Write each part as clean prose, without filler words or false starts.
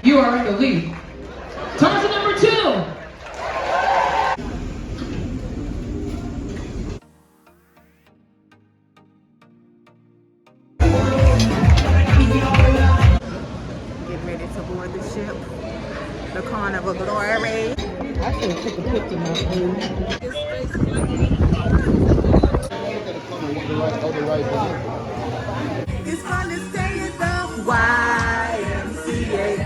You are in the lead. Tarzan number 2. Get ready to board the ship. The Carnival Glory. I should have took a picture of my food. It's fun to stay at the YMCA.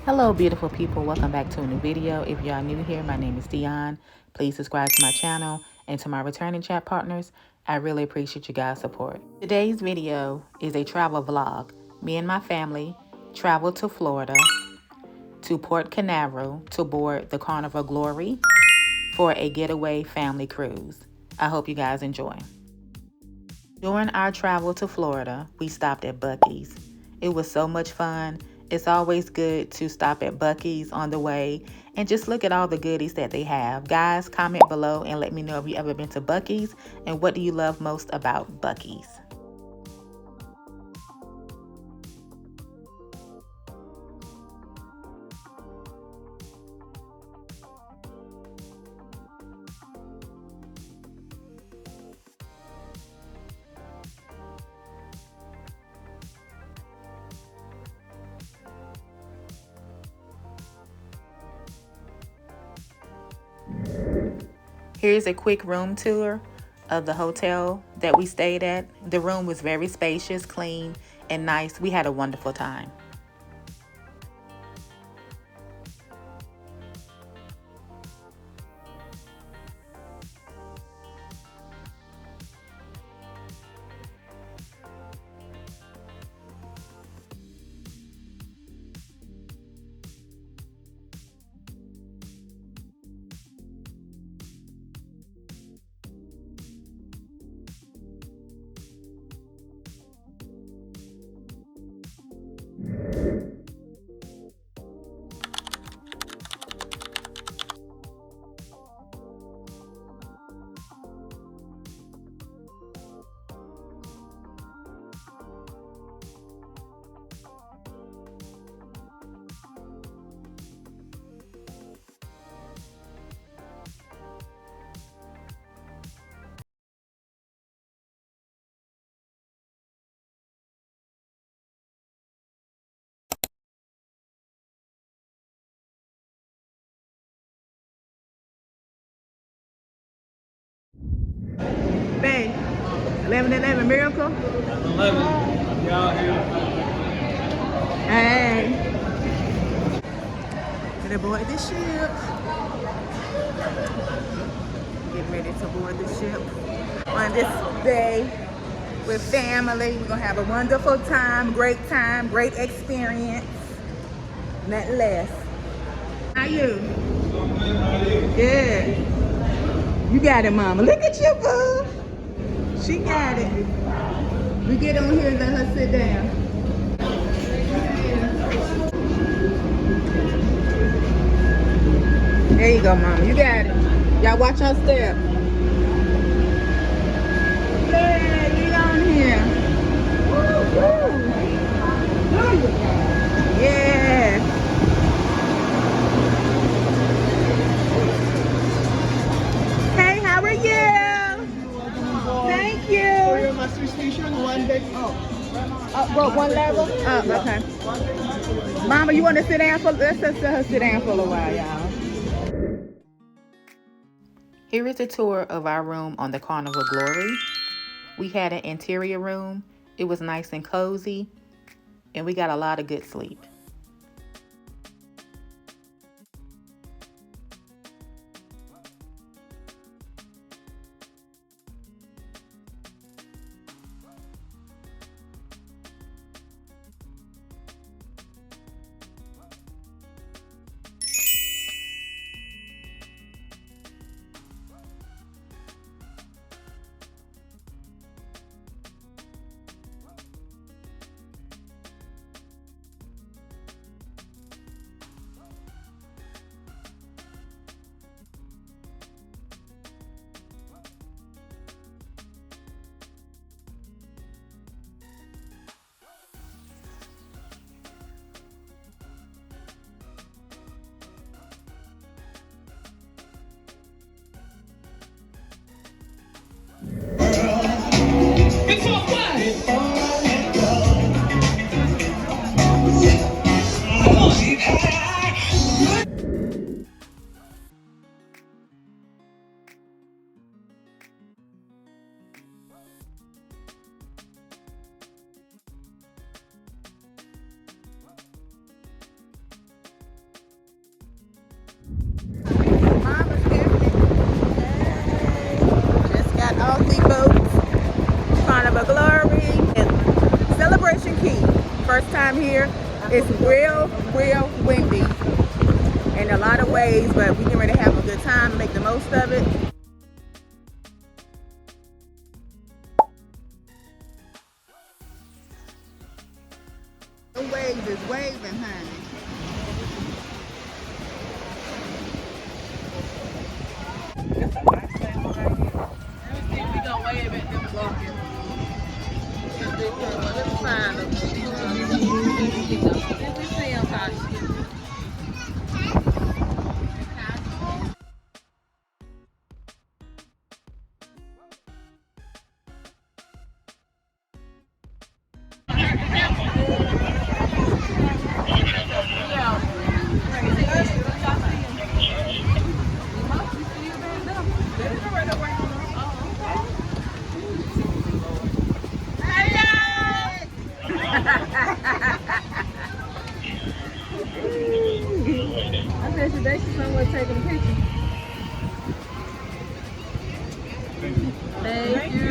Hello beautiful people, welcome back to a new video. If y'all new here, my name is Dionne. Please subscribe to my channel, and to my returning chat partners, I really appreciate you guys' support. Today's video is a travel vlog. Me and my family traveled to Florida, to Port Canaveral to board the Carnival Glory for a getaway family cruise. I hope you guys enjoy. During our travel to Florida, we stopped at Buc-ee's. It was so much fun. It's always good to stop at Buc-ee's on the way and just look at all the goodies that they have. Guys, comment below and let me know if you ever been to Buc-ee's and what do you love most about Buc-ee's. Here's a quick room tour of the hotel that we stayed at. The room was very spacious, clean, and nice. We had a wonderful time. Babe, 11-11 Miracle. 11. Y'all here. Hey. Gonna board the ship. Get ready to board the ship on this day with family. We're gonna have a wonderful time, great experience. Nothing less. How you? Good. You got it, mama. Look at you, boo. She got it. We get on here and let her sit down. There you go, mama. You got it. Y'all watch her step. Yeah, get on here. Woo-hoo. Yeah. Hey, how are you? Thank you. For your master station, one deck up. Well, one level? Oh, okay. Mama, you want to sit down for, let's just let her sit down for a little while, y'all. Here is a tour of our room on the Carnival Glory. We had an interior room. It was nice and cozy, and we got a lot of good sleep. time here. It's real windy in a lot of ways, but we can really have a good time and make the most of it. The waves is waving, honey. I bet you they should somewhere taking a picture. Thank you.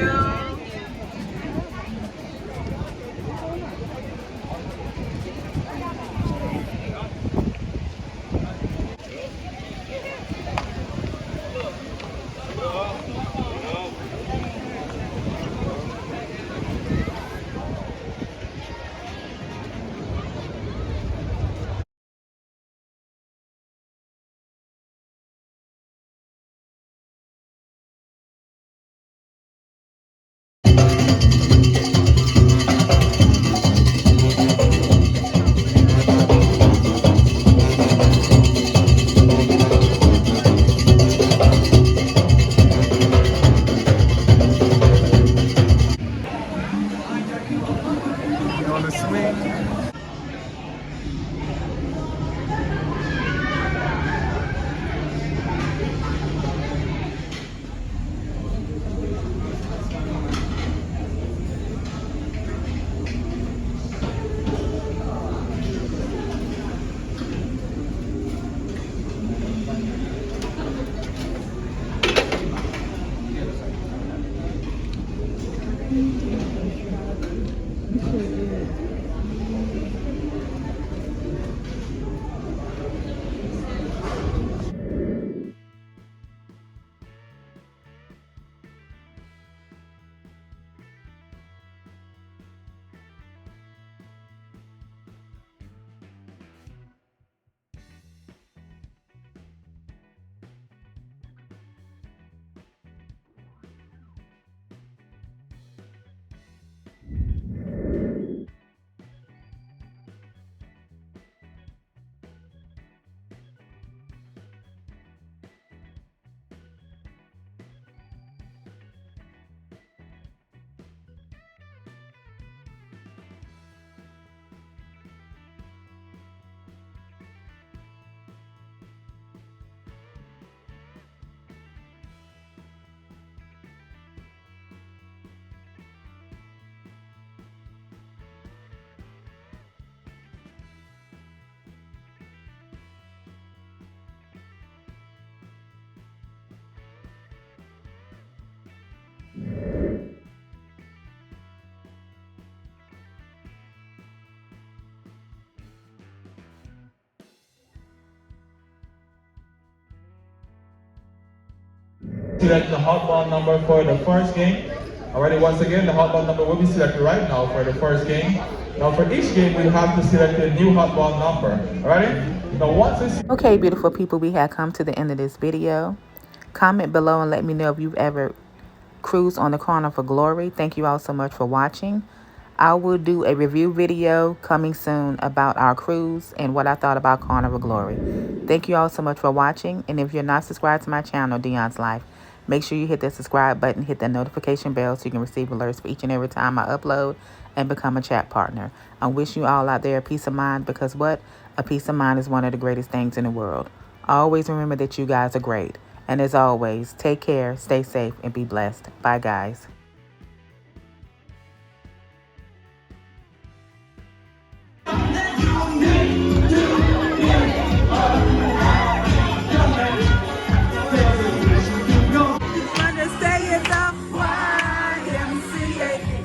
Select the hotball number for the first game. Alrighty, once again, the hotball number will be selected right now for the first game. Now for each game, we have to select a new hotball number. Alrighty? Now once it's... Okay, beautiful people, we have come to the end of this video. Comment below and let me know if you've ever cruised on the Carnival Glory. Thank you all so much for watching. I will do a review video coming soon about our cruise and what I thought about Carnival Glory. Thank you all so much for watching. And if you're not subscribed to my channel, Dionne's Life, make sure you hit that subscribe button, hit that notification bell so you can receive alerts for each and every time I upload and become a chat partner. I wish you all out there a peace of mind, because what? A peace of mind is one of the greatest things in the world. Always remember that you guys are great. And as always, take care, stay safe, and be blessed. Bye, guys.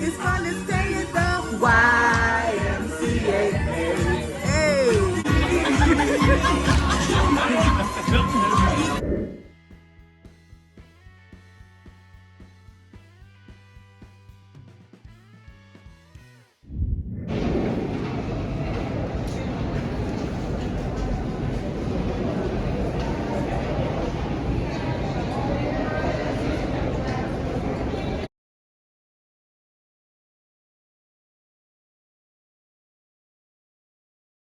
It's fun to stay at the YMCA.